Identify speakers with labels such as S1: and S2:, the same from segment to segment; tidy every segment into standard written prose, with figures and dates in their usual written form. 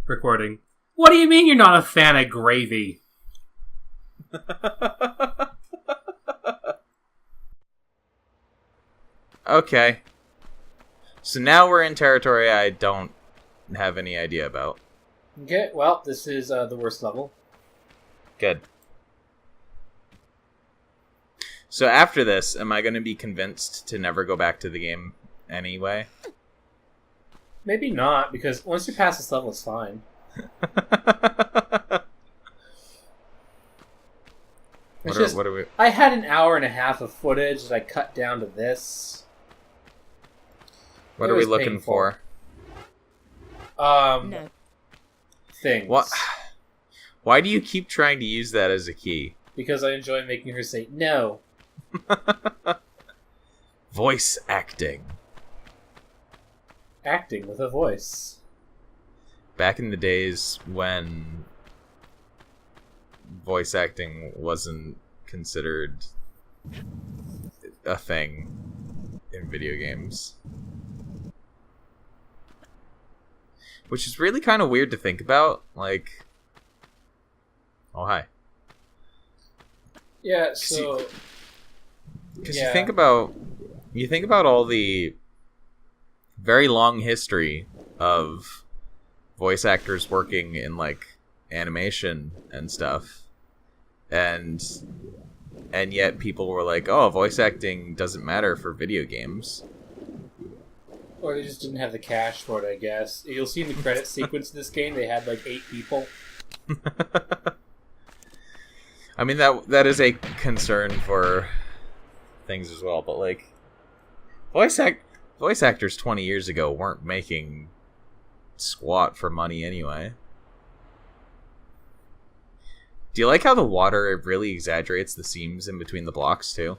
S1: recording. What do you mean you're not a fan of gravy?
S2: Okay. So now we're in territory I don't have any idea about.
S1: Okay, well, this is the worst level.
S2: Good. So after this, am I going to be convinced to never go back to the game anyway?
S1: Maybe not, because once you pass this level, it's fine.
S2: What are we?
S1: I had an hour and a half of footage that I cut down to this.
S2: What are we looking for?
S1: No. Things.
S2: What? Why do you keep trying to use that as a key?
S1: Because I enjoy making her say no.
S2: Voice acting.
S1: Acting with a voice.
S2: Back in the days when voice acting wasn't considered a thing in video games. Which is really kind of weird to think about. Like, oh, hi.
S1: Yeah, so...
S2: Because you think about all the very long history of voice actors working in, like, animation and stuff. And yet people were like, oh, voice acting doesn't matter for video games.
S1: Or they just didn't have the cash for it, I guess. You'll see in the credit sequence of this game, they had like 8 people.
S2: I mean, that is a concern for things as well, but like, voice actors 20 years ago weren't making squat for money anyway. Do you like how the water really exaggerates the seams in between the blocks too?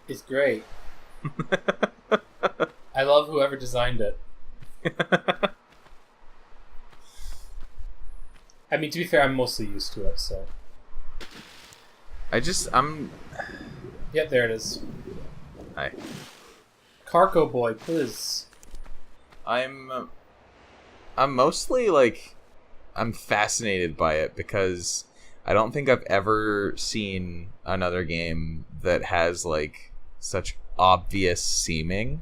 S1: It's great. I love whoever designed it. I mean, to be fair, I'm mostly used to it, so... Yep, there it is.
S2: Hi.
S1: Carco boy, please.
S2: I'm mostly, like... I'm fascinated by it because I don't think I've ever seen another game that has, like, such obvious seaming.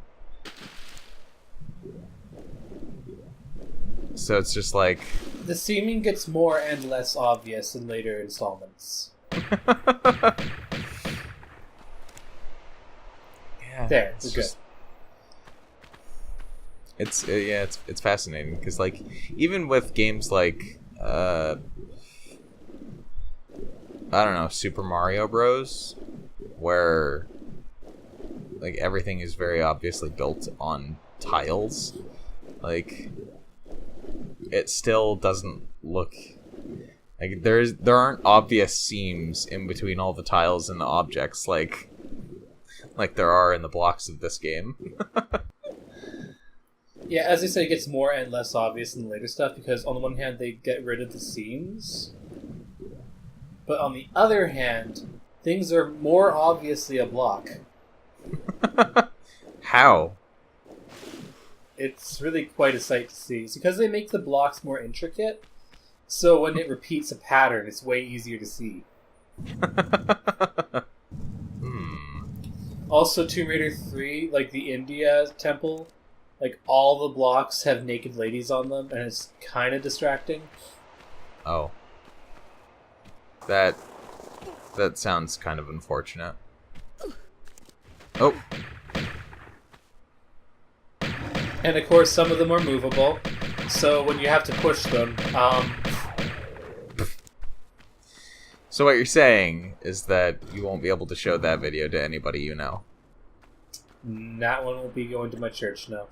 S2: So it's just like...
S1: The seaming gets more and less obvious in later installments.
S2: Yeah,
S1: there, it's good.
S2: It's fascinating because, like, even with games like I don't know, Super Mario Bros, where like everything is very obviously built on tiles, like it still doesn't look like there aren't obvious seams in between all the tiles and the objects like there are in the blocks of this game.
S1: Yeah, as I said, it gets more and less obvious in the later stuff because on the one hand they get rid of the seams, but on the other hand things are more obviously a block.
S2: How?
S1: It's really quite a sight to see. It's because they make the blocks more intricate, so when it repeats a pattern, it's way easier to see. Also, Tomb Raider 3, like the India temple, like all the blocks have naked ladies on them, and it's kind of distracting.
S2: Oh. That sounds kind of unfortunate. Oh.
S1: And of course, some of them are movable, so when you have to push them,
S2: So what you're saying is that you won't be able to show that video to anybody you know.
S1: That one will be going to my church now.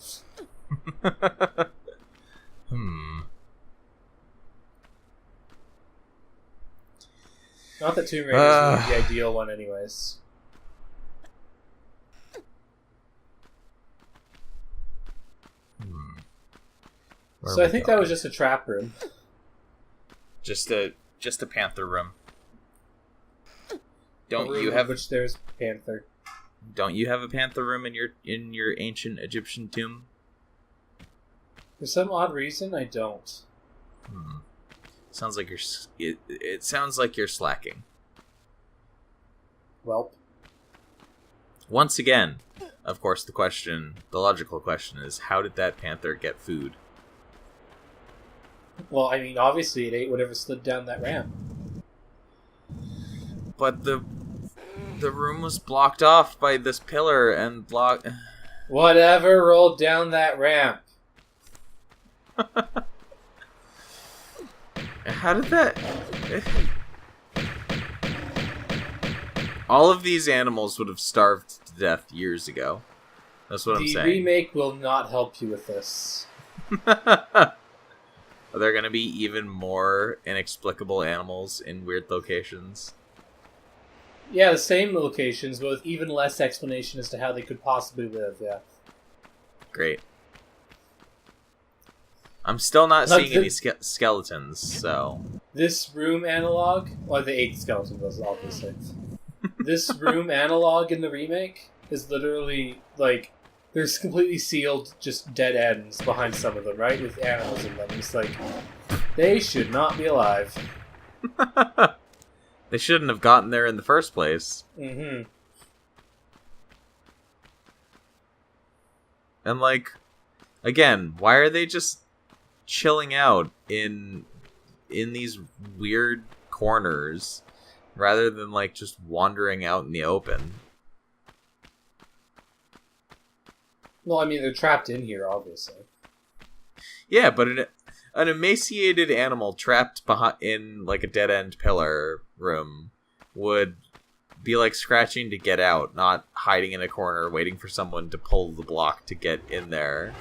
S1: Not that Tomb Raider is the ideal one anyways. So I think that was just a trap room.
S2: Just a panther room.
S1: Which there's panther.
S2: Don't you have a panther room in your ancient Egyptian tomb?
S1: For some odd reason, I don't.
S2: Sounds like it sounds like you're slacking.
S1: Well,
S2: once again, of course, the logical question is, how did that panther get food?
S1: well, I mean, obviously it ate whatever slid down that ramp.
S2: But the room was blocked off by this pillar and
S1: Whatever rolled down that ramp.
S2: How did that... All of these animals would have starved to death years ago. That's what I'm saying.
S1: The remake will not help you with this.
S2: Are there going to be even more inexplicable animals in weird locations?
S1: Yeah, the same locations, but with even less explanation as to how they could possibly live, yeah.
S2: Great. I'm still not seeing any skeletons, so...
S1: This room analog... Well, they ate skeletons, obviously. This room analog in the remake is literally, like... There's completely sealed, just dead ends behind some of them, right? With animals in them. It's like, they should not be alive.
S2: They shouldn't have gotten there in the first place.
S1: Mm-hmm.
S2: And, like, again, why are they just chilling out in these weird corners rather than, like, just wandering out in the open?
S1: Well, I mean, they're trapped in here, obviously.
S2: Yeah, but an emaciated animal trapped in, like, a dead-end pillar room would be, like, scratching to get out, not hiding in a corner waiting for someone to pull the block to get in there.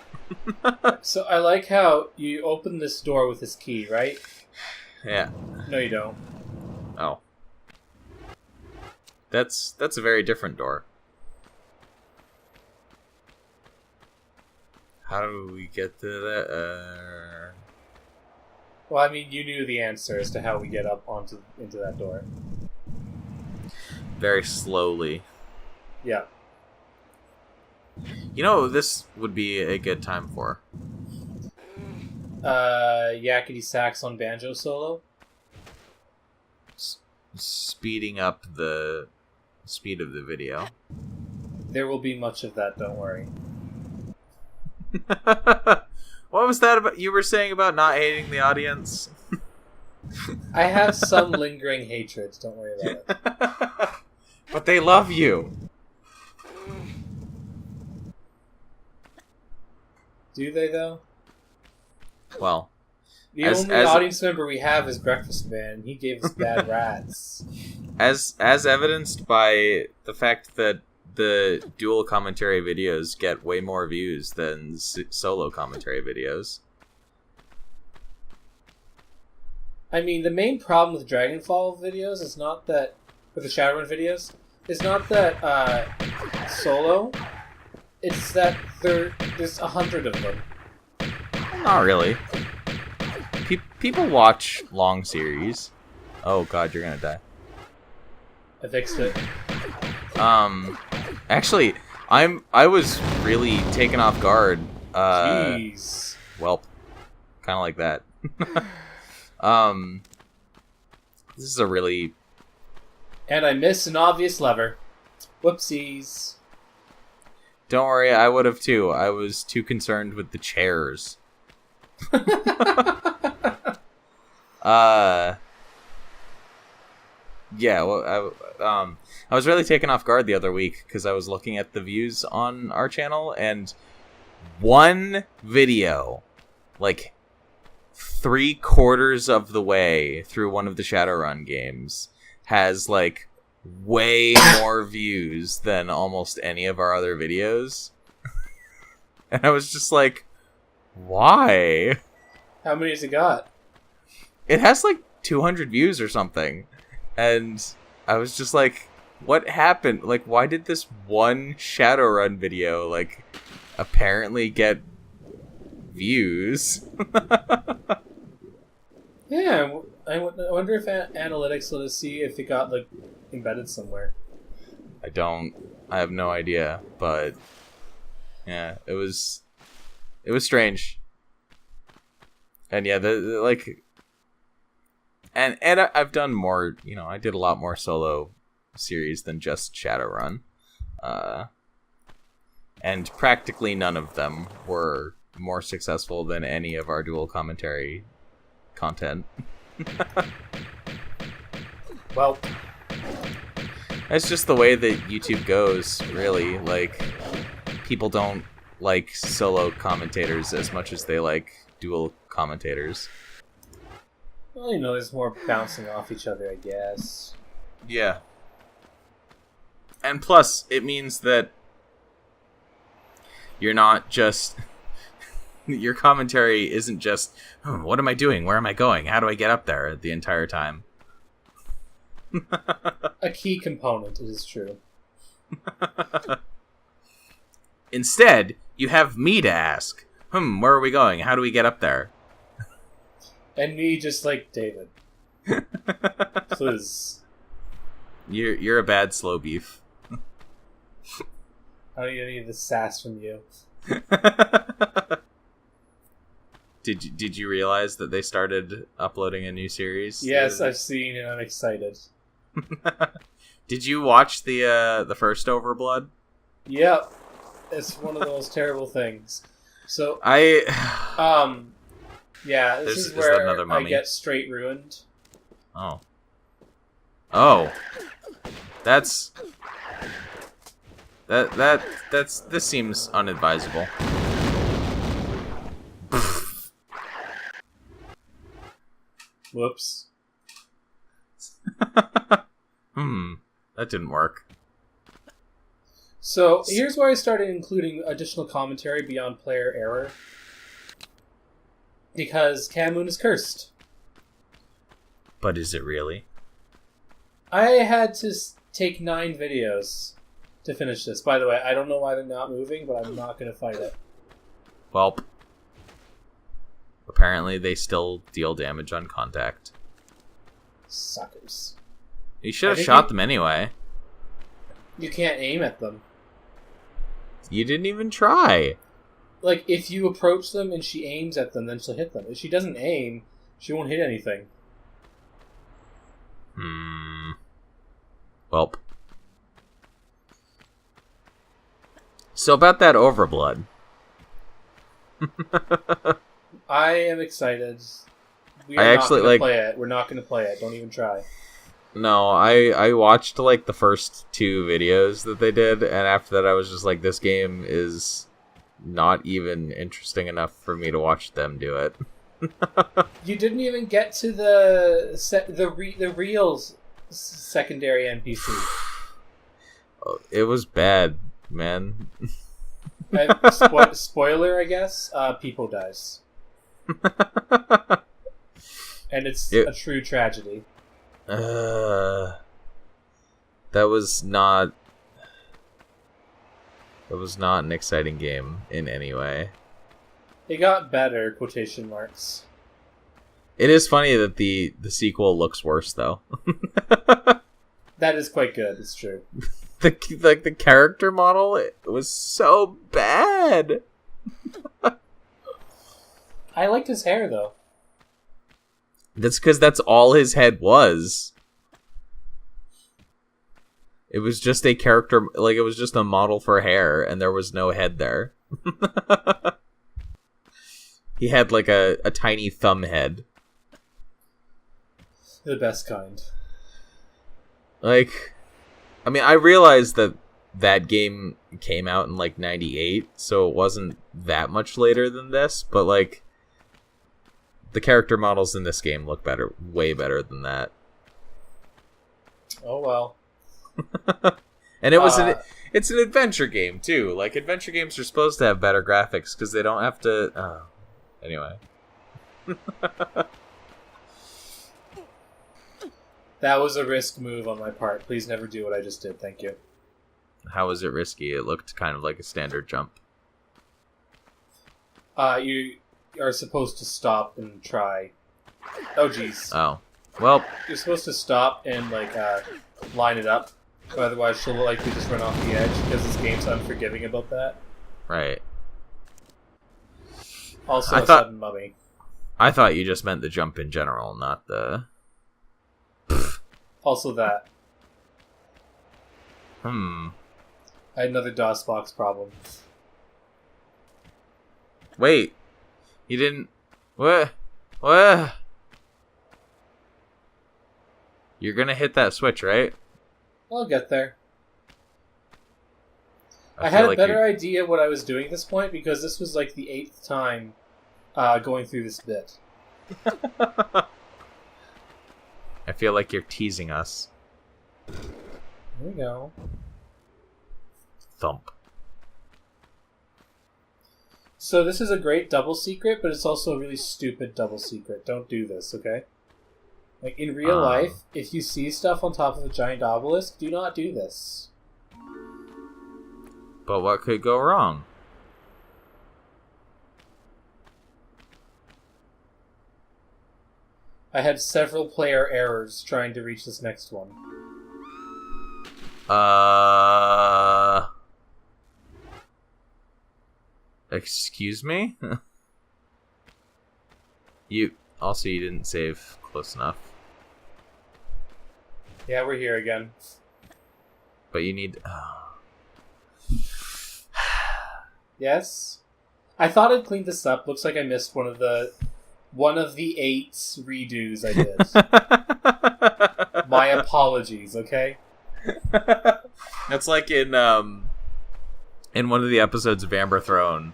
S1: So I like how you open this door with this key, right?
S2: Yeah.
S1: No, you don't.
S2: Oh. That's a very different door. How do we get to that?
S1: Well, I mean, you knew the answer as to how we get up into that door.
S2: Very slowly.
S1: Yeah.
S2: You know, this would be a good time for.
S1: Yakety sax on banjo solo.
S2: Speeding up the speed of the video.
S1: There will be much of that, don't worry.
S2: What was that about? You were saying about not hating the audience?
S1: I have some lingering hatreds, don't worry about it.
S2: But they love you.
S1: Do they, though?
S2: Well,
S1: the only audience member we have is Breakfast Man. He gave us bad rats.
S2: As evidenced by the fact that the dual commentary videos get way more views than solo commentary videos.
S1: I mean, the main problem with Dragonfall videos is not that... With the Shadowrun videos, is not that, solo. It's that there's 100 of them.
S2: Not really. People watch long series. Oh god, you're gonna die.
S1: I fixed it.
S2: Actually, I was really taken off guard.
S1: Jeez.
S2: Welp. Kind of like that. This is a really...
S1: And I missed an obvious lever. Whoopsies.
S2: Don't worry, I would have too. I was too concerned with the chairs. Yeah, well, I was really taken off guard the other week because I was looking at the views on our channel, and one video, like 3/4 of the way through one of the Shadowrun games, has like way more views than almost any of our other videos. And I was just like, why?
S1: How many has it got?
S2: It has like 200 views or something. And I was just like, what happened? Like, why did this one Shadowrun video, like, apparently get views?
S1: Yeah, I wonder if analytics let us see if it got, like, embedded somewhere.
S2: I have no idea, but yeah, it was strange. And yeah, like, And I've done more, I did a lot more solo series than just Shadowrun. And practically none of them were more successful than any of our dual commentary content.
S1: Well,
S2: that's just the way that YouTube goes, really. Like, people don't like solo commentators as much as they like dual commentators.
S1: well, there's more bouncing off each other, I guess.
S2: Yeah. And plus, it means that you're not just... your commentary isn't just, what am I doing? Where am I going? How do I get up there the entire time?
S1: A key component, it is true.
S2: Instead, you have me to ask, where are we going? How do we get up there?
S1: And me just like, David. Please.
S2: You're a bad slow beef.
S1: I don't need any of the sass from you.
S2: Did you realize that they started uploading a new series?
S1: Yes, I've seen and I'm excited.
S2: Did you watch the first Overblood?
S1: Yep. It's one of those terrible things. So yeah, this is where
S2: another
S1: I
S2: mummy.
S1: get straight ruined.
S2: Oh. This seems unadvisable.
S1: Whoops.
S2: That didn't work.
S1: So, here's where I started including additional commentary beyond player error. Because Camoon is cursed.
S2: But is it really?
S1: I had to take 9 videos to finish this. By the way, I don't know why they're not moving, but I'm not going to fight it.
S2: Welp. Apparently they still deal damage on contact.
S1: Suckers.
S2: You should have shot them anyway.
S1: You can't aim at them.
S2: You didn't even try.
S1: Like, if you approach them and she aims at them, then she'll hit them. If she doesn't aim, she won't hit anything.
S2: Welp. So about that Overblood.
S1: I am excited. We
S2: I
S1: are
S2: actually,
S1: not going to play it. We're not going to play it. Don't even try.
S2: No, I watched like the first 2 videos that they did, and after that I was just like, this game is not even interesting enough for me to watch them do it.
S1: You didn't even get to the real secondary NPC.
S2: It was bad, man.
S1: Spoiler, I guess. People dies, and it's a true tragedy.
S2: That was not an exciting game in any way.
S1: It got better, quotation marks.
S2: It is funny that the sequel looks worse, though.
S1: That is quite good, it's true.
S2: The character model, it was so bad.
S1: I liked his hair, though.
S2: That's because that's all his head was. It was just a character, like, it was just a model for hair, and there was no head there. He had, like, a tiny thumb head.
S1: The best kind.
S2: Like, I mean, I realized that game came out in, like, 98, so it wasn't that much later than this, but, like, the character models in this game look better, way better than that.
S1: Oh, well.
S2: And it's an adventure game, too. Like, adventure games are supposed to have better graphics, because they don't have to... Anyway.
S1: That was a risk move on my part. Please never do what I just did. Thank you.
S2: How was it risky? It looked kind of like a standard jump.
S1: You are supposed to stop and try. Oh, jeez.
S2: Oh. Well...
S1: You're supposed to stop and, like, line it up. Otherwise, she'll likely just run off the edge, because this game's unforgiving about that.
S2: Right.
S1: Also, a sudden mummy.
S2: I thought you just meant the jump in general, not the
S1: Also that.
S2: I
S1: had another DOSBox problem.
S2: Wait. You didn't... What? What? You're gonna hit that switch, right?
S1: I'll get there. I
S2: feel
S1: had a
S2: like
S1: better idea what I was doing at this point because this was like the 8th time going through this bit.
S2: I feel like you're teasing us.
S1: There we go.
S2: Thump.
S1: So this is a great double secret, but it's also a really stupid double secret. Don't do this, okay? Like, in real life, if you see stuff on top of a giant obelisk, do not do this.
S2: But what could go wrong?
S1: I had several player errors trying to reach this next one.
S2: Excuse me? You didn't save close enough.
S1: Yeah, we're here again.
S2: But you need...
S1: Yes? I thought I'd cleaned this up. Looks like I missed one of the 8 redos I did. My apologies, okay?
S2: That's like in one of the episodes of Amber Throne,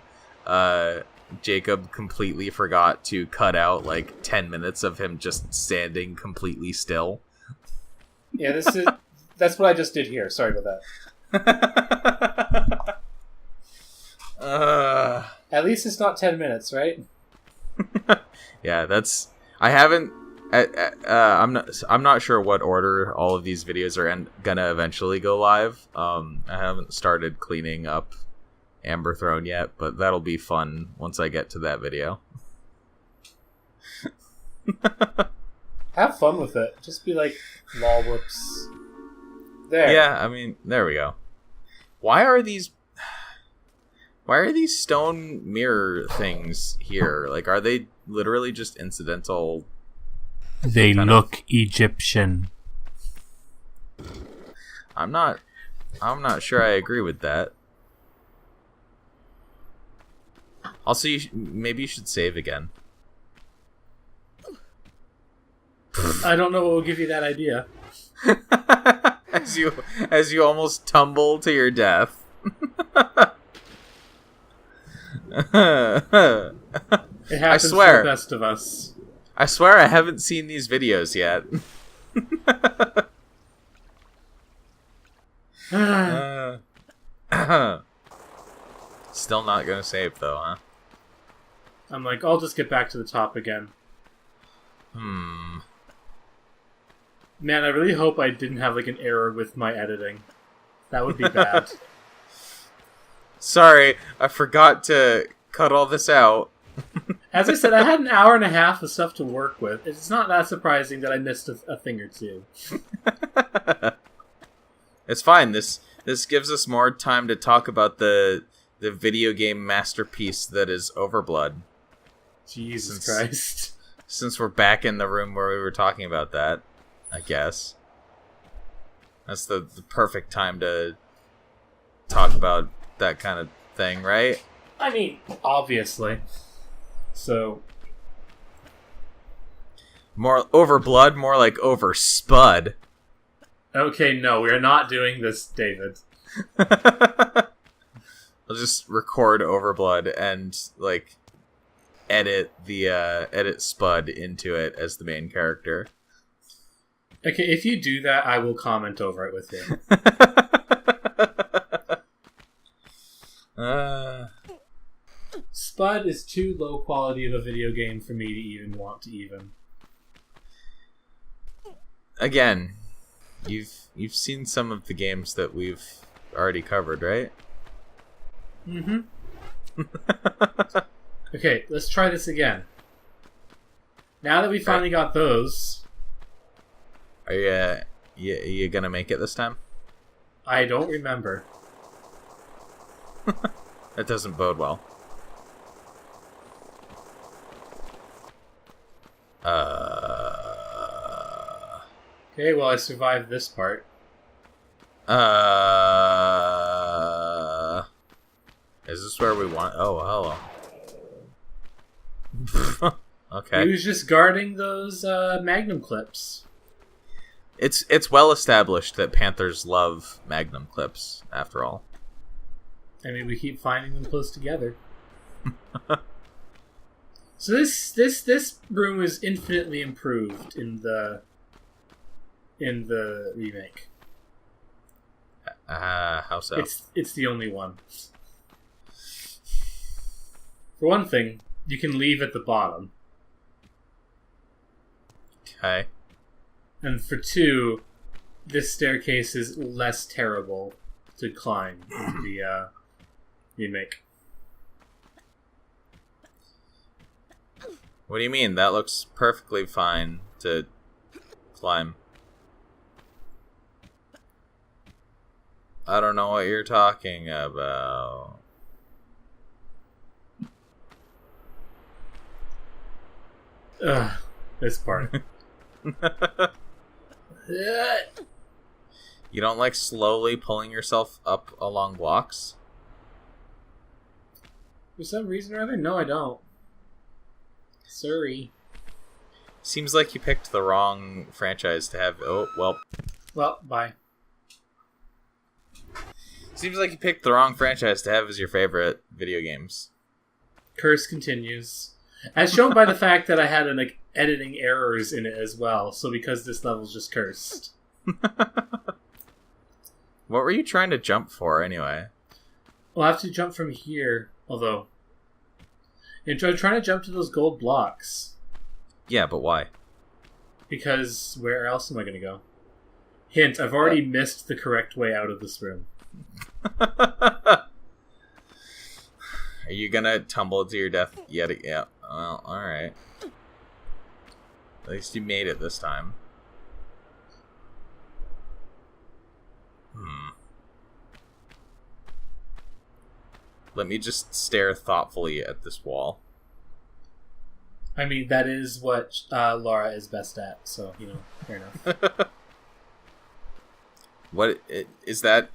S2: Jacob completely forgot to cut out like 10 minutes of him just standing completely still.
S1: Yeah, that's what I just did here. Sorry about that. At least it's not 10 minutes, right?
S2: Yeah, that's... I'm not sure what order all of these videos are gonna eventually go live. I haven't started cleaning up Amber Throne yet, but that'll be fun once I get to that video.
S1: Have fun with it. Just be like, lol, whoops. There.
S2: Yeah, I mean, there we go. Why are these stone mirror things here? Like, are they literally just incidental?
S3: They look Egyptian.
S2: I'm not sure I agree with that. Also, maybe you should save again.
S1: I don't know what will give you that idea.
S2: as you almost tumble to your death.
S1: It happens to the best of us.
S2: I swear I haven't seen these videos yet. Still not gonna save though, huh?
S1: I'm like, I'll just get back to the top again. Man, I really hope I didn't have like an error with my editing. That would be bad.
S2: Sorry, I forgot to cut all this out.
S1: As I said, I had an hour and a half of stuff to work with. It's not that surprising that I missed a thing or two.
S2: It's fine. This gives us more time to talk about the video game masterpiece that is Overblood.
S1: Jesus Christ.
S2: Since we're back in the room where we were talking about that, I guess. That's the perfect time to talk about that kind of thing, right?
S1: I mean, obviously. So...
S2: More Overblood, more like over Spud.
S1: Okay, no, we are not doing this, David.
S2: I'll just record Overblood and, like, edit Spud into it as the main character.
S1: Okay, if you do that, I will comment over it with you. Spud is too low quality of a video game for me to even want to even.
S2: Again, you've seen some of the games that we've already covered, right?
S1: Mm-hmm. Okay, let's try this again. Now that we finally got those...
S2: Are you gonna make it this time?
S1: I don't remember.
S2: That doesn't bode well.
S1: Okay, well, I survived this part.
S2: Is this where we want? Oh, hello. Okay.
S1: He was just guarding those magnum clips.
S2: It's well established that panthers love magnum clips. After all.
S1: I mean, we keep finding them close together. So this room is infinitely improved in the remake.
S2: How so?
S1: It's the only one. For one thing, you can leave at the bottom.
S2: Okay.
S1: And for two, this staircase is less terrible to climb in the remake.
S2: What do you mean? That looks perfectly fine to climb. I don't know what you're talking about.
S1: Ugh, this part.
S2: You don't like slowly pulling yourself up along blocks?
S1: For some reason or other, no, I don't. Sorry.
S2: Seems like you picked the wrong franchise to have. Oh, well.
S1: Well, bye.
S2: Seems like you picked the wrong franchise to have as your favorite video games.
S1: Curse continues. As shown by the fact that I had editing errors in it as well, so because this level's just cursed.
S2: What were you trying to jump for, anyway?
S1: Well, I have to jump from here, although... I'm trying to jump to those gold blocks.
S2: Yeah, but why?
S1: Because where else am I going to go? Hint, I've already missed the correct way out of this room.
S2: Are you gonna tumble to your death yet? Yeah. Well, alright. At least you made it this time. Let me just stare thoughtfully at this wall.
S1: I mean, that is what Laura is best at, so, fair enough.
S2: What is that?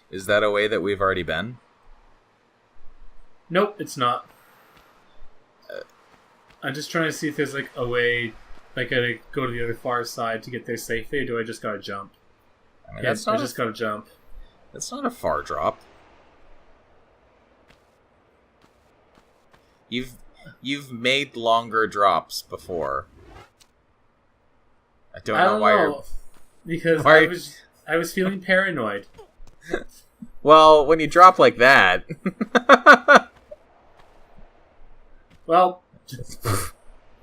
S2: Is that a way that we've already been?
S1: Nope, it's not. I'm just trying to see if there's a way I gotta go to the other far side to get there safely, or do I just gotta jump?
S2: I mean,
S1: I just gotta jump.
S2: That's not a far drop. You've made longer drops before. I don't know why you're...
S1: Because I was feeling paranoid.
S2: Well, when you drop like that...
S1: Well...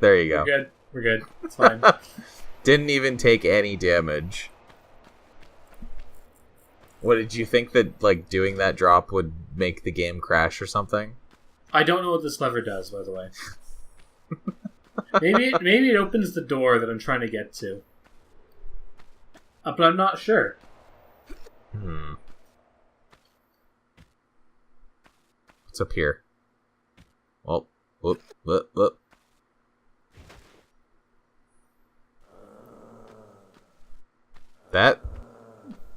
S2: There you go.
S1: We're good. It's fine.
S2: Didn't even take any damage. What, did you think that, doing that drop would make the game crash or something?
S1: I don't know what this lever does, by the way. Maybe it opens the door that I'm trying to get to. But I'm not sure.
S2: What's up here? Well, whoop. That?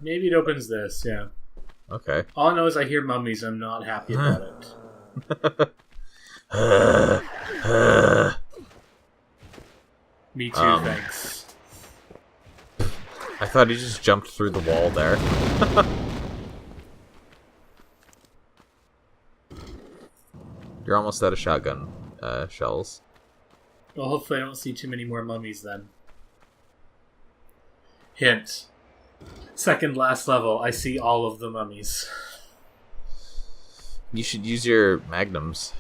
S1: Maybe it opens this, yeah.
S2: Okay.
S1: All I know is I hear mummies. I'm not happy about it. Me too, thanks.
S2: I thought he just jumped through the wall there. You're almost out of shotgun shells.
S1: Well, hopefully I don't see too many more mummies then. Hint. Second last level, I see all of the mummies.
S2: You should use your magnums.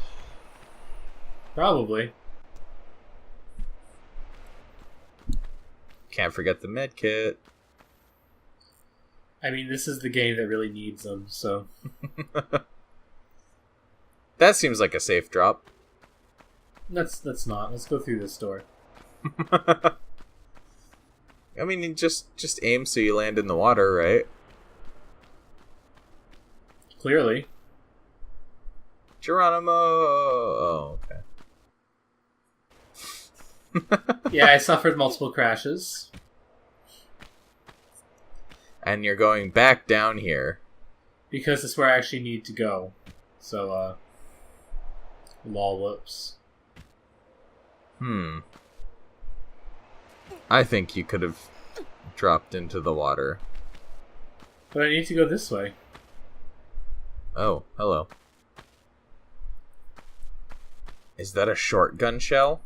S1: Probably.
S2: Can't forget the med kit.
S1: I mean, this is the game that really needs them, so...
S2: That seems like a safe drop.
S1: Let's not. Let's go through this door.
S2: I mean, you just aim so you land in the water, right?
S1: Clearly.
S2: Geronimo! Oh, okay.
S1: Yeah, I suffered multiple crashes.
S2: And you're going back down here.
S1: Because it's where I actually need to go. So, lol whoops.
S2: I think you could have dropped into the water.
S1: But I need to go this way.
S2: Oh, hello. Is that a shotgun shell?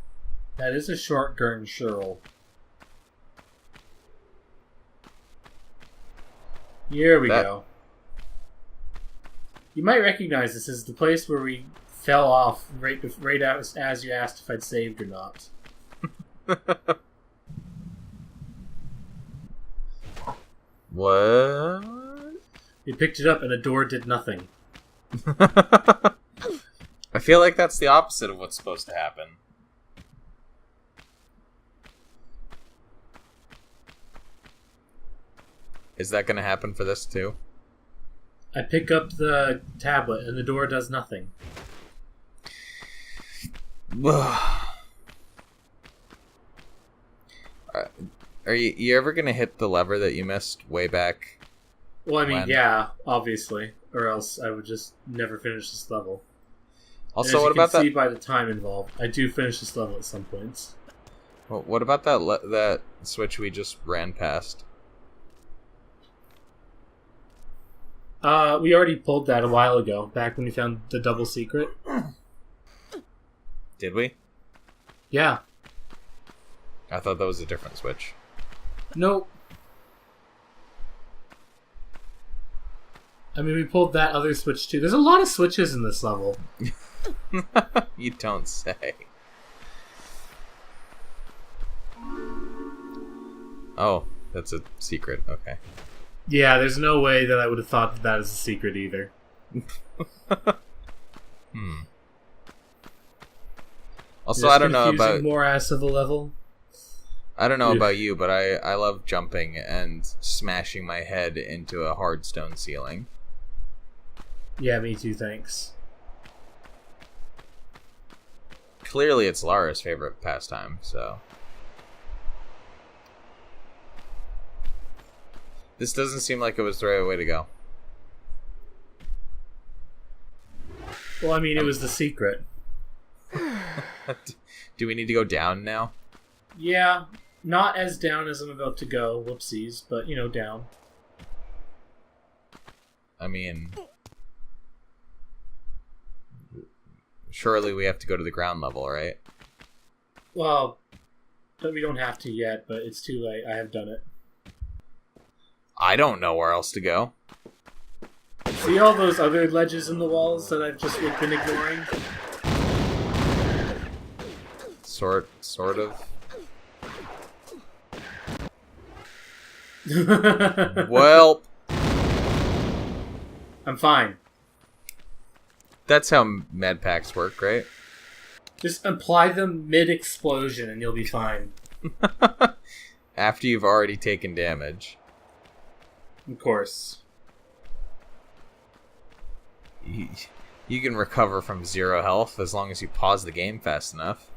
S1: That is a shotgun shell. Here we go. You might recognize this as the place where we fell off right out as you asked if I'd saved or not.
S2: What?
S1: We picked it up and a door did nothing.
S2: I feel like that's the opposite of what's supposed to happen. Is that going to happen for this too?
S1: I pick up the tablet and the door does nothing.
S2: Are you ever going to hit the lever that you missed way back?
S1: Well, I mean,
S2: when?
S1: yeah, obviously. Or else I would just never finish this level.
S2: Also, what about that?
S1: See by the time involved, I do finish this level at some points.
S2: Well, what about that switch we just ran past?
S1: We already pulled that a while ago, back when we found the double secret.
S2: Did we?
S1: Yeah.
S2: I thought that was a different switch.
S1: Nope. I mean, we pulled that other switch too. There's a lot of switches in this level.
S2: You don't say. Oh, that's a secret. Okay.
S1: Yeah, there's no way that I would have thought that is a secret either.
S2: Also, I don't know about
S1: morass of a level.
S2: I don't know about you, but I love jumping and smashing my head into a hard stone ceiling.
S1: Yeah, me too, thanks.
S2: Clearly, it's Lara's favorite pastime, so... This doesn't seem like it was the right way to go.
S1: Well, I mean, it was the secret.
S2: Do we need to go down now?
S1: Yeah, not as down as I'm about to go. Whoopsies, but, you know, down.
S2: I mean... Surely we have to go to the ground level, right?
S1: Well, we don't have to yet, but it's too late. I have done it.
S2: I don't know where else to go.
S1: See all those other ledges in the walls that I've just been ignoring?
S2: Sort of. Well...
S1: I'm fine.
S2: That's how med packs work, right?
S1: Just apply them mid-explosion and you'll be fine.
S2: After you've already taken damage.
S1: Of course.
S2: You can recover from 0 health as long as you pause the game fast enough.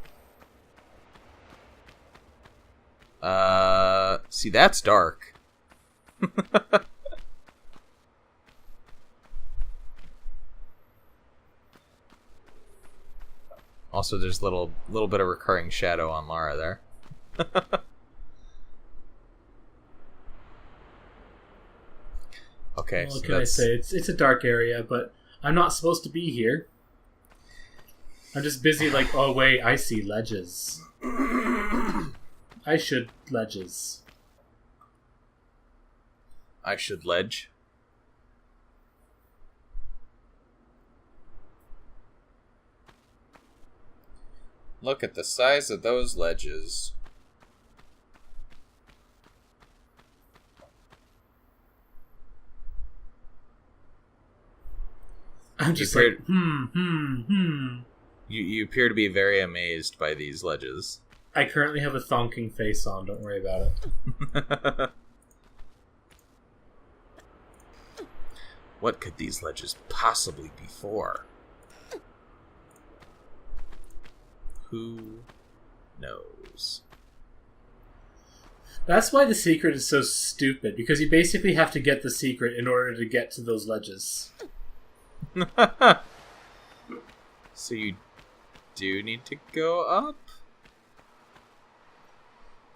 S2: See, that's dark. Also, there's little bit of recurring shadow on Lara there. Okay,
S1: What
S2: so
S1: can I say? It's a dark area, but I'm not supposed to be here. I'm just busy like, oh wait, I see ledges. I should ledges.
S2: I should ledge. Look at the size of those ledges.
S1: I'm just
S2: You
S1: like,
S2: You appear to be very amazed by these ledges.
S1: I currently have a thonking face on, don't worry about it.
S2: What could these ledges possibly be for? Who knows?
S1: That's why the secret is so stupid, because you basically have to get the secret in order to get to those ledges.
S2: So you do need to go up?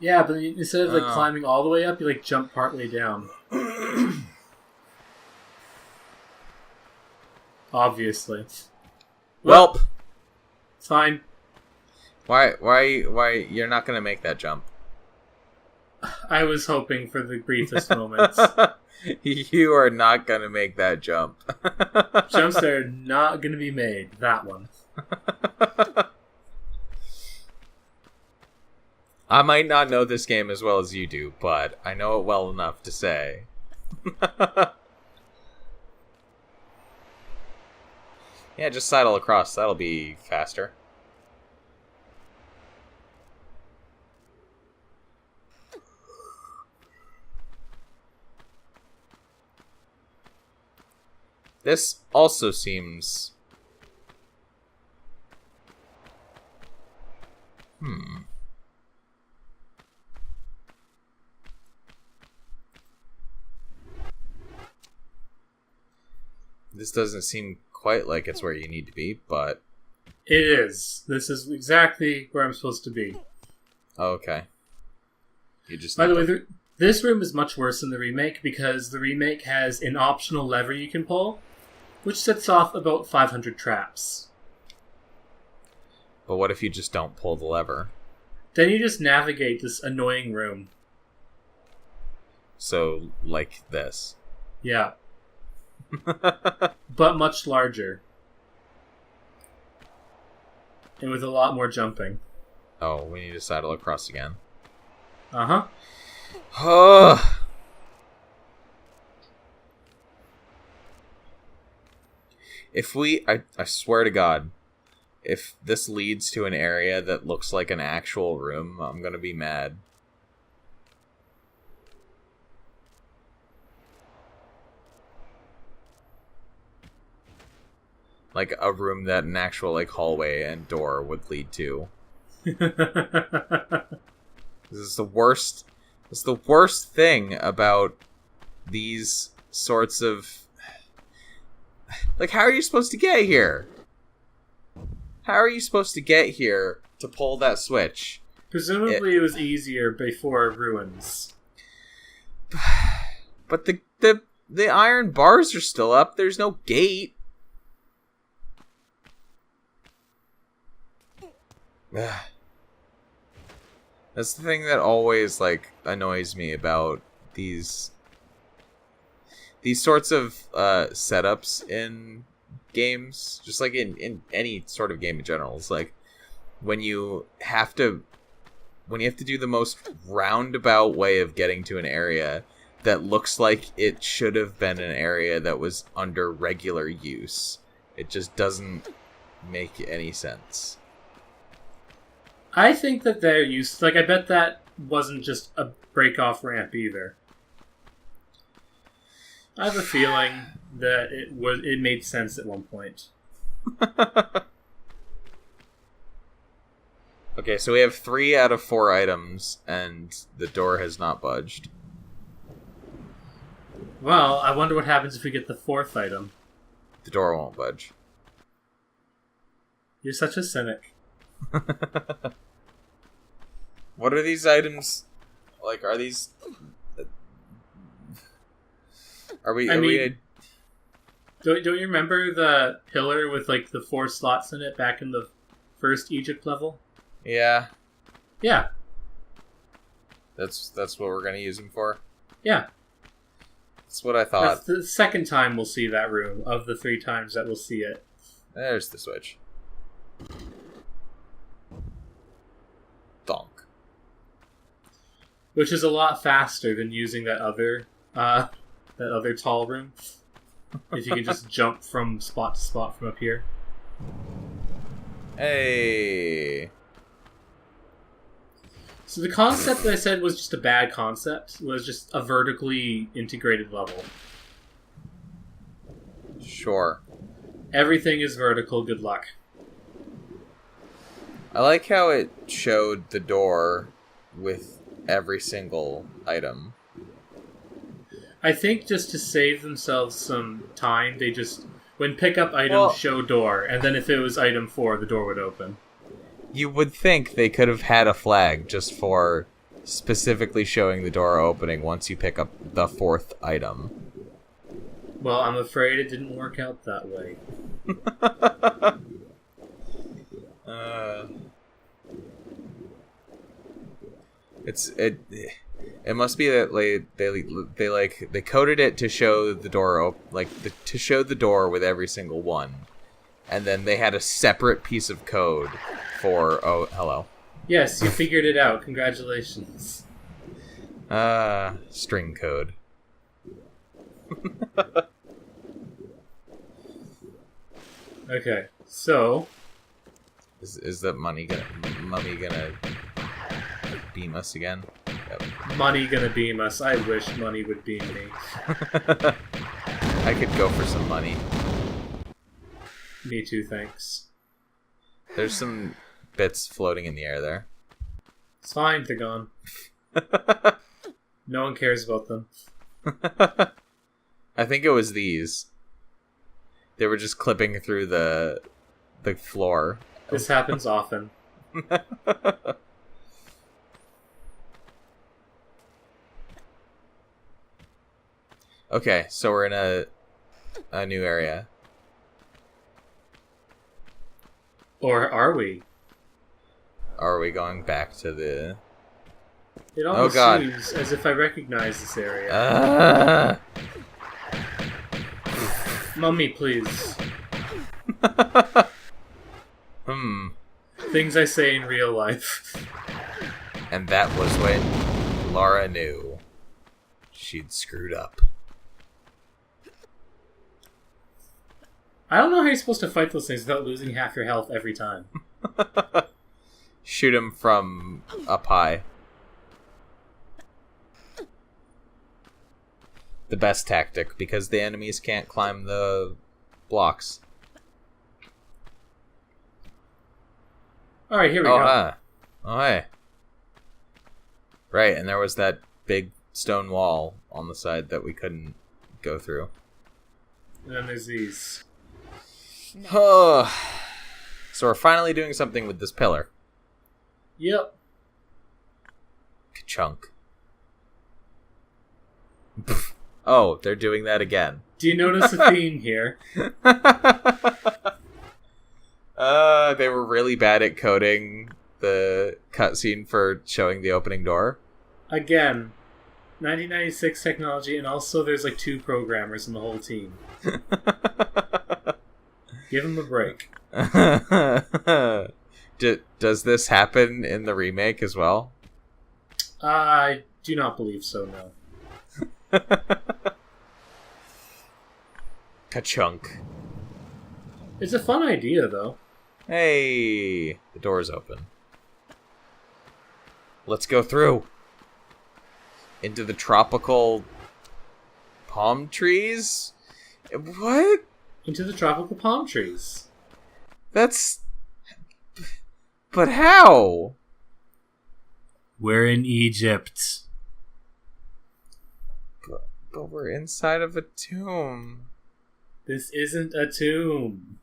S1: Yeah, but instead of climbing all the way up, you jump partway down. Obviously.
S2: Welp!
S1: It's fine.
S2: Why you're not gonna make that jump?
S1: I was hoping for the briefest moments.
S2: You are not gonna make that jump.
S1: Jumps that are not gonna be made. That one.
S2: I might not know this game as well as you do, but I know it well enough to say. Yeah, just sidle across. That'll be faster. This also seems... This doesn't seem quite like it's where you need to be, but...
S1: It is. This is exactly where I'm supposed to be.
S2: Oh, okay. You just...
S1: By the way, this room is much worse than the remake, because the remake has an optional lever you can pull, which sets off about 500 traps.
S2: But what if you just don't pull the lever?
S1: Then you just navigate this annoying room.
S2: So, like this.
S1: Yeah. But much larger. And with a lot more jumping.
S2: Oh, we need to saddle across again.
S1: Uh-huh.
S2: If we... I swear to God, if this leads to an area that looks like an actual room, I'm gonna be mad. Like a room that an actual hallway and door would lead to. This is the worst. This is the worst thing about these sorts of... how are you supposed to get here? How are you supposed to get here to pull that switch?
S1: Presumably it was easier before ruins.
S2: But the iron bars are still up. There's no gate. That's the thing that always annoys me about these sorts of setups in games, just in any sort of game in general. It's when you have to do the most roundabout way of getting to an area that looks like it should have been an area that was under regular use. It just doesn't make any sense.
S1: I think that they're used... I bet that wasn't just a break-off ramp either. I have a feeling that it made sense at one point.
S2: Okay, so we have 3 out of 4 items, and the door has not budged.
S1: Well, I wonder what happens if we get the 4th item.
S2: The door won't budge.
S1: You're such a cynic.
S2: What are these items? Are these...
S1: Don't you remember the pillar with the 4 slots in it back in the first Egypt level?
S2: Yeah.
S1: Yeah.
S2: That's what we're gonna use them for?
S1: Yeah.
S2: That's what I thought.
S1: That's the second time we'll see that room, of the 3 times that we'll see it.
S2: There's the switch. Donk.
S1: Which is a lot faster than using that other tall room. If you can just jump from spot to spot from up here.
S2: Hey.
S1: So the concept that I said was just a bad concept. Was just a vertically integrated level.
S2: Sure.
S1: Everything is vertical, good luck.
S2: I like how it showed the door with every single item.
S1: I think just to save themselves some time, they just, when pick up item, show door, and then if it was item 4, the door would open.
S2: You would think they could have had a flag just for specifically showing the door opening once you pick up the 4th item.
S1: Well, I'm afraid it didn't work out that way.
S2: It must be that they coded it to show the door to show the door with every single one, and then they had a separate piece of code for hello.
S1: Yes, you figured it out. Congratulations.
S2: String code.
S1: Okay, so
S2: is the mummy gonna beam us again? Yep.
S1: Money gonna beam us. I wish money would beam me.
S2: I could go for some money.
S1: Me too, thanks.
S2: There's some bits floating in the air there.
S1: It's fine, they're gone. No one cares about them.
S2: I think it was these. They were just clipping through the floor.
S1: This happens often.
S2: Okay, so we're in a new area.
S1: Or are we?
S2: Are we going back to the...
S1: It almost seems as if I recognize this area. Mummy, please. Things I say in real life.
S2: And that was when Laura knew she'd screwed up.
S1: I don't know how you're supposed to fight those things without losing half your health every time.
S2: Shoot him from up high. The best tactic, because the enemies can't climb the blocks.
S1: Alright, here we go.
S2: Oh, hey. Right, and there was that big stone wall on the side that we couldn't go through.
S1: And then there's these.
S2: Oh. So we're finally doing something with this pillar.
S1: Yep.
S2: Ka-chunk. Oh, they're doing that again.
S1: Do you notice a theme here?
S2: They were really bad at coding the cutscene for showing the opening door.
S1: Again, 1996 technology, and also there's like 2 programmers in the whole team. Give them a break.
S2: Does this happen in the remake as well?
S1: I do not believe so, no.
S2: Ka-chunk.
S1: It's a fun idea, though.
S2: Hey, the door's open. Let's go through. Into the tropical palm trees? What?
S1: Into the tropical palm trees.
S2: That's... But how?
S3: We're in Egypt.
S2: But we're inside of a tomb.
S1: This isn't a tomb.